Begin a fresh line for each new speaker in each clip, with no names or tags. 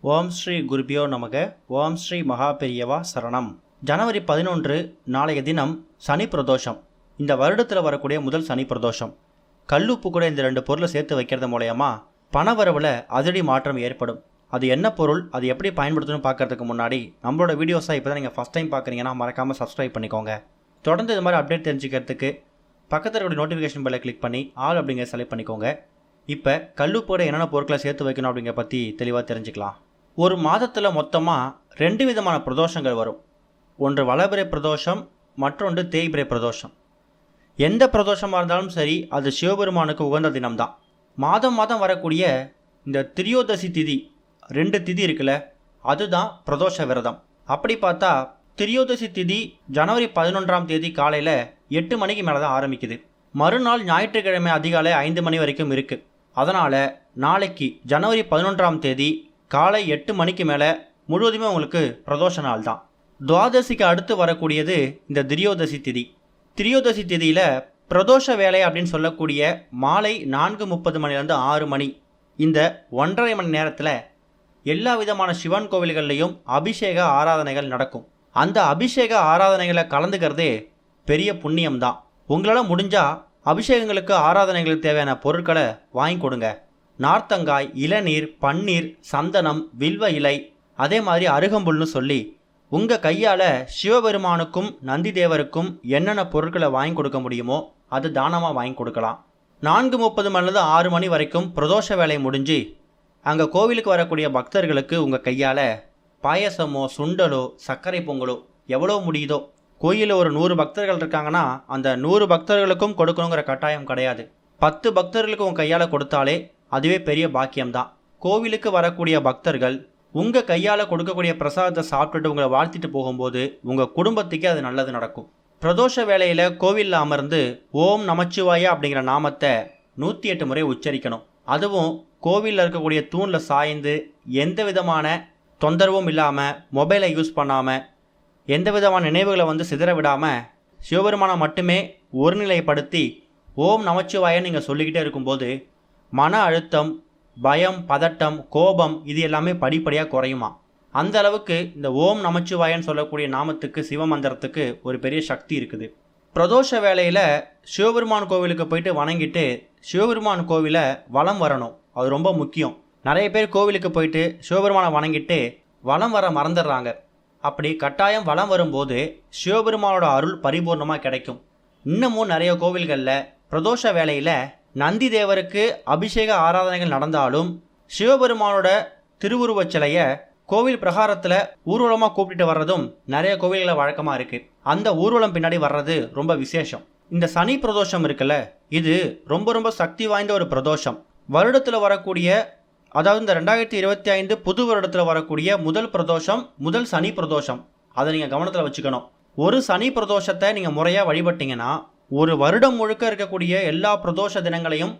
ஓம் ஸ்ரீ குருபியோ நமக. ஓம் ஸ்ரீ மகாபெரியவா சரணம். ஜனவரி 11 நாளைய தினம் சனி பிரதோஷம். இந்த வருடத்தில் வரக்கூடிய முதல் சனி பிரதோஷம். கல்லுப்பு கூட இந்த 2 பொருளை சேர்த்து வைக்கிறது மூலயமா பணவரவில் அதிரடி மாற்றம் ஏற்படும். அது என்ன பொருள், அது எப்படி பயன்படுத்தணும்னு பார்க்கறதுக்கு முன்னாடி நம்மளோட வீடியோஸை இப்போ தான் நீங்கள் ஃபஸ்ட் டைம் பார்க்குறீங்கன்னா மறக்காமல் சப்ஸ்கிரைப் பண்ணிக்கோங்க. தொடர்ந்து இது மாதிரி அப்டேட் தெரிஞ்சுக்கிறதுக்கு பக்கத்தில் இருக்கிற நோட்டிஃபிகேஷன் பெல்லை கிளிக் பண்ணி ஆல் அப்படிங்கிற செலக்ட் பண்ணிக்கோங்க. இப்போ கல்லுப்போட என்னென்ன பொருட்களை சேர்த்து வைக்கணும் அப்படிங்கிற பற்றி தெளிவாக தெரிஞ்சுக்கலாம். ஒரு மாதத்தில் மொத்தமாக 2 விதமான பிரதோஷங்கள் வரும். ஒன்று வளபிறை பிரதோஷம், மற்றொன்று தேய்பிறை பிரதோஷம். எந்த பிரதோஷமாக இருந்தாலும் சரி, அது சிவபெருமானுக்கு உகந்த தினம்தான். மாதம் வரக்கூடிய இந்த திரியோதசி திதி 2 திதி இருக்குல்ல, அதுதான் பிரதோஷ விரதம். அப்படி பார்த்தா திரியோதசி திதி ஜனவரி 11ஆம் தேதி காலையில் 8 மணிக்கு மேலே தான் ஆரம்பிக்குது. மறுநாள் ஞாயிற்றுக்கிழமை அதிகாலை 5 மணி வரைக்கும் இருக்குது. அதனால் நாளைக்கு ஜனவரி 11ஆம் தேதி காலை 8 மணிக்கு மேலே முழுவதுமே உங்களுக்கு பிரதோஷ நாள் தான். துவாதசிக்கு அடுத்து வரக்கூடியது இந்த திரியோதசி திதி. திரியோதசி திதியில் பிரதோஷ வேலை அப்படின்னு சொல்லக்கூடிய மாலை 4:30 மணிலேருந்து 6 மணி, இந்த 1.5 மணி நேரத்தில் எல்லா விதமான சிவன் கோவில்கள்லையும் அபிஷேக ஆராதனைகள் நடக்கும். அந்த அபிஷேக ஆராதனைகளை கலந்துக்கிறதே பெரிய புண்ணியம்தான். உங்களால் முடிஞ்சால் அபிஷேகங்களுக்கு ஆராதனைகளுக்கு தேவையான பொருட்களை வாங்கி கொடுங்க. நார்த்தங்காய், இளநீர், பன்னீர், சந்தனம், வில்வ இலை, அதே மாதிரி அருகம்புல்னு சொல்லி உங்கள் கையால் சிவபெருமானுக்கும் நந்தி தேவருக்கும் என்னென்ன பொருட்களை வாங்கி கொடுக்க முடியுமோ அது தானமாக வாங்கி கொடுக்கலாம். 4:30 மணிலேருந்து 6 மணி வரைக்கும் பிரதோஷ வேலை முடிஞ்சு அங்கே கோவிலுக்கு வரக்கூடிய பக்தர்களுக்கு உங்கள் கையால் பாயசமோ சுண்டலோ சர்க்கரை பொங்கலோ எவ்வளோ முடியுதோ, கோயிலில் ஒரு 100 பக்தர்கள் இருக்காங்கன்னா அந்த 100 பக்தர்களுக்கும் கொடுக்கணுங்கிற கட்டாயம் கிடையாது. 10 பக்தர்களுக்கு உங்கள் கையால் கொடுத்தாலே அதுவே பெரிய பாக்கியம்தான். கோவிலுக்கு வரக்கூடிய பக்தர்கள் உங்கள் கையால் கொடுக்கக்கூடிய பிரசாதத்தை சாப்பிட்டுட்டு உங்களை வாழ்த்திட்டு போகும்போது உங்கள் குடும்பத்துக்கே அது நல்லது நடக்கும். பிரதோஷ வேளையில் கோவிலில் அமர்ந்து ஓம் நமச்சிவாயா அப்படிங்கிற நாமத்தை 108 முறை உச்சரிக்கணும். அதுவும் கோவிலில் இருக்கக்கூடிய தூணில் சாய்ந்து எந்த விதமான தொந்தரவும் இல்லாமல், மொபைலை யூஸ் பண்ணாமல், எந்த விதமான நினைவுகளை சிதற விடாமல் சிவபெருமானை மட்டுமே ஒருநிலைப்படுத்தி ஓம் நமச்சிவாயன்னு நீங்கள் சொல்லிக்கிட்டே இருக்கும்போது மன அழுத்தம், பயம், பதட்டம், கோபம் இது எல்லாமே படிப்படியாக குறையுமா. அந்த அளவுக்கு இந்த ஓம் நமச்சிவாயன்னு சொல்லக்கூடிய நாமத்துக்கு, சிவமந்திரத்துக்கு ஒரு பெரிய சக்தி இருக்குது. பிரதோஷ வேளையில் சிவபெருமான் கோவிலுக்கு போயிட்டு வணங்கிட்டு சிவபெருமான் கோவிலை வலம் வரணும். அது ரொம்ப முக்கியம். நிறைய பேர் கோவிலுக்கு போயிட்டு சிவபெருமானை வணங்கிட்டு வலம் வர மறந்துடுறாங்க. அப்படி கட்டாயம் வலம் வரும்போது சிவபெருமானோட அருள் பரிபூர்ணமாக கிடைக்கும். இன்னமும் நிறைய கோவில்களில் பிரதோஷ வேளையில் நந்தி தேவருக்கு அபிஷேக ஆராதனைகள் நடந்தாலும் சிவபெருமானோட திருவுருவச் சிலையை கோவில் பிரகாரத்தில் ஊர்வலமாக கூப்பிட்டு வர்றதும் நிறைய கோவில்களில் வழக்கமாக இருக்குது. அந்த ஊர்வலம் பின்னாடி வர்றது ரொம்ப விசேஷம். இந்த சனி பிரதோஷம் இருக்குல்ல, இது ரொம்ப சக்தி வாய்ந்த ஒரு பிரதோஷம். வருடத்தில் வரக்கூடிய, அதாவது இந்த 2025 புது வருடத்தில் வரக்கூடிய முதல் பிரதோஷம், முதல் சனி பிரதோஷம். அதை நீங்கள் கவனத்தில் வச்சுக்கணும். ஒரு சனி பிரதோஷத்தை நீங்கள் முறையாக வழிபட்டீங்கன்னா ஒரு வருடம் முழுக்க இருக்கக்கூடிய எல்லா பிரதோஷ தினங்களையும்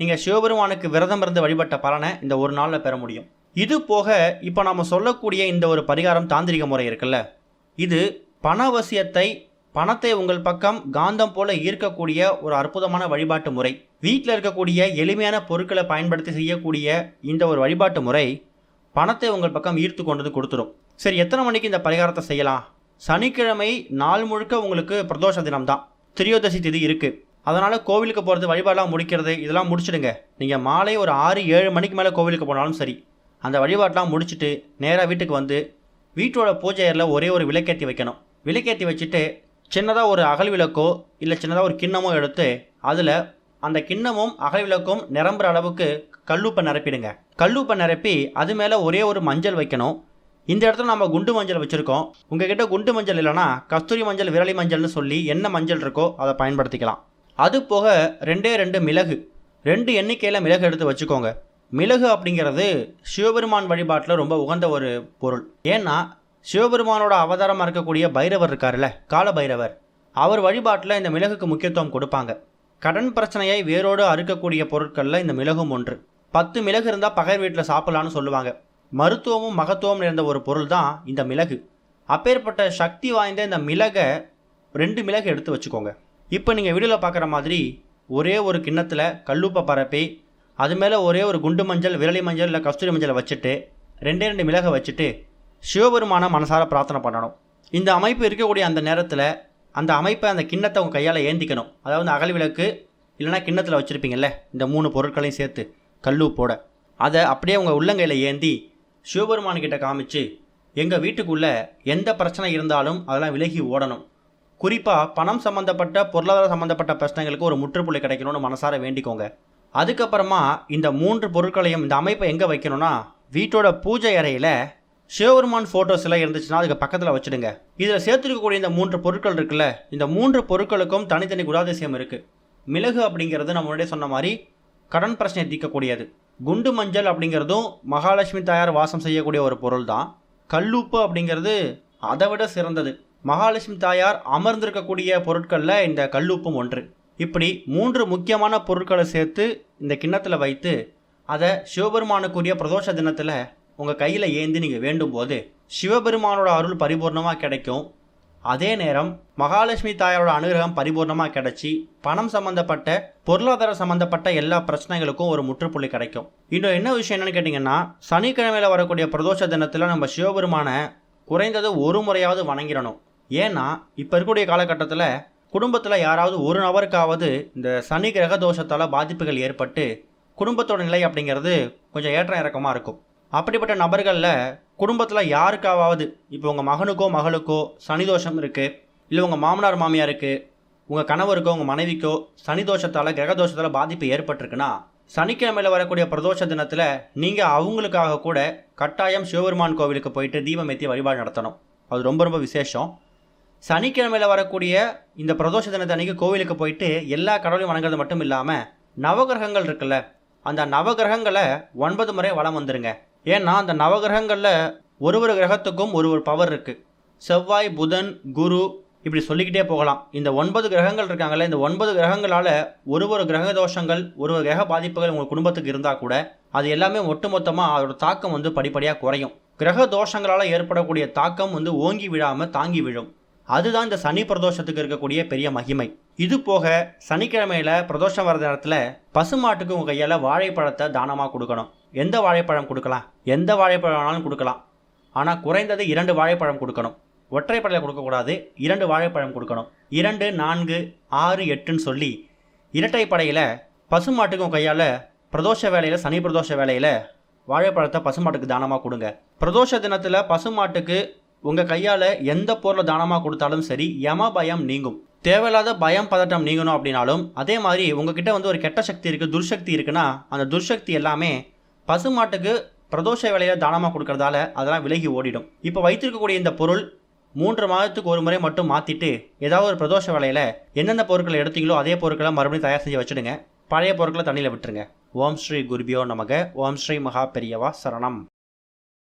நீங்கள் சிவபெருமானுக்கு விரதம் இருந்து வழிபட்ட பலனை இந்த ஒரு நாளில் பெற முடியும். இது போக இப்போ நம்ம சொல்லக்கூடிய இந்த ஒரு பரிகாரம் தாந்திரிக முறை இருக்குல்ல, இது பணவசியத்தை, பணத்தை உங்கள் பக்கம் காந்தம் போல ஈர்க்கக்கூடிய ஒரு அற்புதமான வழிபாட்டு முறை. வீட்டில் இருக்கக்கூடிய எளிமையான பொருட்களை பயன்படுத்தி செய்யக்கூடிய இந்த ஒரு வழிபாட்டு முறை பணத்தை உங்கள் பக்கம் ஈர்த்து கொண்டு கொடுத்துரும். சரி, எத்தனை மணிக்கு இந்த பரிகாரத்தை செய்யலாம்? சனிக்கிழமை நாள் முழுக்க உங்களுக்கு பிரதோஷ தினம்தான், திரியோதசி திதி இருக்குது. அதனால் கோவிலுக்கு போகிறது, வழிபாடெலாம் முடிக்கிறது, இதெல்லாம் முடிச்சுடுங்க. நீங்கள் மாலை ஒரு 6-7 மணிக்கு மேலே கோவிலுக்கு போனாலும் சரி, அந்த வழிபாட்டெலாம் முடிச்சுட்டு நேராக வீட்டுக்கு வந்து வீட்டோட பூஜை அறையில் ஒரே ஒரு விளக்கேற்றி வைக்கணும். விளக்கேற்றி வச்சுட்டு சின்னதாக ஒரு அகல் விளக்கோ இல்லை சின்னதாக ஒரு கிண்ணமோ எடுத்து அதில் அந்த கிண்ணமும் அகல் விளக்கும் நிரம்புற அளவுக்கு கல்லுப்பை நிரப்பிடுங்க. கல்லுப்பை நிரப்பி அது மேலே ஒரே ஒரு மஞ்சள் வைக்கணும். இந்த இடத்துல நம்ம குண்டு மஞ்சள் வச்சுருக்கோம். உங்ககிட்ட குண்டு மஞ்சள் இல்லைனா கஸ்தூரி மஞ்சள், விரலி மஞ்சள்னு சொல்லி என்ன மஞ்சள் இருக்கோ அதை பயன்படுத்திக்கலாம். அது போக 2 மிளகு, 2 எண்ணிக்கையில் மிளகு எடுத்து வச்சுக்கோங்க. மிளகு அப்படிங்கிறது சிவபெருமான் வழிபாட்டில் ரொம்ப உகந்த ஒரு பொருள். ஏன்னா சிவபெருமானோட அவதாரமாக இருக்கக்கூடிய பைரவர் இருக்காருல்ல, கால பைரவர், அவர் வழிபாட்டில் இந்த மிளகுக்கு முக்கியத்துவம் கொடுப்பாங்க. கடன் பிரச்சனையை வேரோடு அறுக்கக்கூடிய பொருட்களில் இந்த மிளகும் ஒன்று. 10 மிளகு இருந்தால் பகர் வீட்டில் சாப்பிடலான்னு சொல்லுவாங்க. மருத்துவமும் மகத்துவம் நிறைந்த ஒரு பொருள் தான் இந்த மிளகு. அப்பேற்பட்ட சக்தி வாய்ந்த இந்த மிளகை 2 மிளகு எடுத்து வச்சுக்கோங்க. இப்போ நீங்கள் வீடியோவில் பார்க்குற மாதிரி ஒரே ஒரு கிண்ணத்தில் கல்லுப்பை பரப்பி அது மேலே ஒரே ஒரு குண்டு மஞ்சள், விரலி மஞ்சள் இல்லை கஸ்தூரி மஞ்சளை வச்சுட்டு 2 மிளகை வச்சுட்டு சிவபெருமான மனசார பிரார்த்தனை பண்ணணும். இந்த அமைப்பு இருக்கக்கூடிய அந்த நேரத்தில் அந்த அமைப்பை அந்த கிண்ணத்தை உங்கள் கையால் ஏந்திக்கணும். அதாவது அகல் விளக்கு இல்லைனா கிண்ணத்தில் வச்சுருப்பீங்கல்ல, இந்த 3 பொருட்களையும் சேர்த்து கல்லூப்போட அதை அப்படியே உங்கள் உள்ளங்கையில் ஏந்தி சிவபெருமான்கிட்ட காமிச்சு, எங்கள் வீட்டுக்குள்ளே எந்த பிரச்சனை இருந்தாலும் அதெல்லாம் விலகி ஓடணும், குறிப்பாக பணம் சம்மந்தப்பட்ட பொருளாதார சம்மந்தப்பட்ட பிரச்சனைகளுக்கு ஒரு முற்றுப்புள்ளி கிடைக்கணும்னு மனசார வேண்டிக்கோங்க. அதுக்கப்புறமா இந்த 3 பொருட்களையும் இந்த அமைப்பை எங்கே வைக்கணும்னா, வீட்டோட பூஜை அறையில் சிவபெருமான் ஃபோட்டோஸ் எல்லாம் இருந்துச்சுன்னா அதுக்கு பக்கத்தில் வச்சுடுங்க. இதில் சேர்த்துருக்கக்கூடிய இந்த 3 பொருட்கள் இருக்குல்ல, இந்த 3 பொருட்களுக்கும் தனித்தனி குணாதிசயம் இருக்குது. மிளகு அப்படிங்கிறது நம்ம முன்னாடியே சொன்ன மாதிரி கடன் பிரச்சனையை தீர்க்கக்கூடியது. குண்டு மஞ்சள் அப்படிங்கிறதும் மகாலட்சுமி தாயார் வாசம் செய்யக்கூடிய ஒரு பொருள் தான். கல்லுப்பு அப்படிங்கிறது அதை விட சிறந்தது. மகாலட்சுமி தாயார் அமர்ந்திருக்கக்கூடிய பொருட்களில் இந்த கல்லுப்பும் ஒன்று. இப்படி 3 முக்கியமான பொருட்களை சேர்த்து இந்த கிண்ணத்தில் வைத்து அதை சிவபெருமானுக்குரிய பிரதோஷ தினத்தில் உங்கள் கையில் ஏந்தி நீங்கள் வேண்டும் போது சிவபெருமானோட அருள் பரிபூர்ணமாக கிடைக்கும். அதே நேரம் மகாலட்சுமி தாயாரோட அனுகிரகம் பரிபூர்ணமாக கிடைச்சி பணம் சம்மந்தப்பட்ட பொருளாதார சம்மந்தப்பட்ட எல்லா பிரச்சனைகளுக்கும் ஒரு முற்றுப்புள்ளி கிடைக்கும். இன்னும் என்ன விஷயம் என்னன்னு கேட்டிங்கன்னா, சனிக்கிழமையில் வரக்கூடிய பிரதோஷ தினத்தில் நம்ம சிவபெருமானை குறைந்தது ஒரு முறையாவது வணங்கிடணும். ஏன்னா இப்போ இருக்கக்கூடிய காலகட்டத்தில் குடும்பத்தில் யாராவது ஒரு நபருக்காவது இந்த சனி கிரக தோஷத்தால் பாதிப்புகள் ஏற்பட்டு குடும்பத்தோட நிலை அப்படிங்கிறது கொஞ்சம் ஏற்றம் இறக்கமாக இருக்கும். அப்படிப்பட்ட நபர்களில் குடும்பத்தில் யாருக்காவது இப்போ உங்கள் மகனுக்கோ மகளுக்கோ சனி தோஷம் இருக்குது, இல்லை உங்கள் மாமனார் மாமியாருக்கு, உங்கள் கணவருக்கோ உங்கள் மனைவிக்கோ சனி தோஷத்தால் கிரக தோஷத்தால் பாதிப்பு ஏற்பட்டிருக்குன்னா, சனிக்கிழமையில் வரக்கூடிய பிரதோஷ தினத்தில் நீங்கள் அவங்களுக்காக கூட கட்டாயம் சிவபெருமான் கோவிலுக்கு போயிட்டு தீபம் ஏற்றி வழிபாடு நடத்தணும். அது ரொம்ப ரொம்ப விசேஷம். சனிக்கிழமையில் வரக்கூடிய இந்த பிரதோஷ தினத்தை அன்றைக்கி கோவிலுக்கு போயிட்டு எல்லா கடவுளையும் வணங்குறது மட்டும் இல்லாமல் நவகிரகங்கள் இருக்குல்ல, அந்த நவகிரகங்களை 9 முறை வலம் வந்துருங்க. ஏன்னா அந்த நவகிரகங்களில் ஒரு கிரகத்துக்கும் ஒரு பவர் இருக்குது. செவ்வாய், புதன், குரு இப்படி சொல்லிக்கிட்டே போகலாம். இந்த 9 கிரகங்கள் இருக்காங்கல்ல, இந்த 9 கிரகங்களால் ஒரு கிரக தோஷங்கள், ஒரு கிரக பாதிப்புகள் உங்கள் குடும்பத்துக்கு இருந்தால் கூட அது எல்லாமே ஒட்டுமொத்தமாக அதோட தாக்கம் படிப்படியாக குறையும். கிரக தோஷங்களால் ஏற்படக்கூடிய தாக்கம் ஓங்கி விழாமல் தாங்கி விழும். அதுதான் இந்த சனி பிரதோஷத்துக்கு இருக்கக்கூடிய பெரிய மகிமை. இது போக சனிக்கிழமையில் பிரதோஷம் வர நேரத்தில் பசுமாட்டுக்கு உங்கள் கையால் வாழைப்பழத்தை தானமாக கொடுக்கணும். எந்த வாழைப்பழம் கொடுக்கலாம்? எந்த வாழைப்பழம் வேணாலும் கொடுக்கலாம். ஆனால் குறைந்தது 2 வாழைப்பழம் கொடுக்கணும். ஒற்றைப்படையில் கொடுக்கக்கூடாது, 2 வாழைப்பழம் கொடுக்கணும். 2, 4, 6, 8ன்னு சொல்லி இரட்டைப்படையில் பசுமாட்டுக்கு உங்கள் கையால் பிரதோஷ வேலையில், சனி பிரதோஷ வேலையில் வாழைப்பழத்தை பசுமாட்டுக்கு தானமாக கொடுங்க. பிரதோஷ தினத்தில் பசுமாட்டுக்கு உங்கள் கையால் எந்த பொருளை தானமாக கொடுத்தாலும் சரி, யம பயம் நீங்கும். தேவையில்லாத பயம் பதட்டம் நீங்கணும் அப்படின்னாலும், அதே மாதிரி உங்ககிட்ட ஒரு கெட்ட சக்தி இருக்குது, துர்சக்தி இருக்குன்னா அந்த துர்சக்தி எல்லாமே பசுமாட்டுக்கு பிரதோஷ வேலையில் தானமாக கொடுக்கறதால அதெல்லாம் விலகி ஓடிடும். இப்போ வைத்திருக்கக்கூடிய இந்த பொருள் 3 மாதத்துக்கு ஒரு முறை மட்டும் மாற்றிட்டு ஏதாவது ஒரு பிரதோஷ வேலையில் எந்தெந்த பொருட்களை எடுத்தீங்களோ அதே பொருட்களை மறுபடியும் தயார் செஞ்சு வச்சுடுங்க. பழைய பொருட்களை தண்ணியில் விட்டுருங்க. ஓம் ஸ்ரீ குருபியோ நமக. ஓம் ஸ்ரீ மகா பெரியவா சரணம்.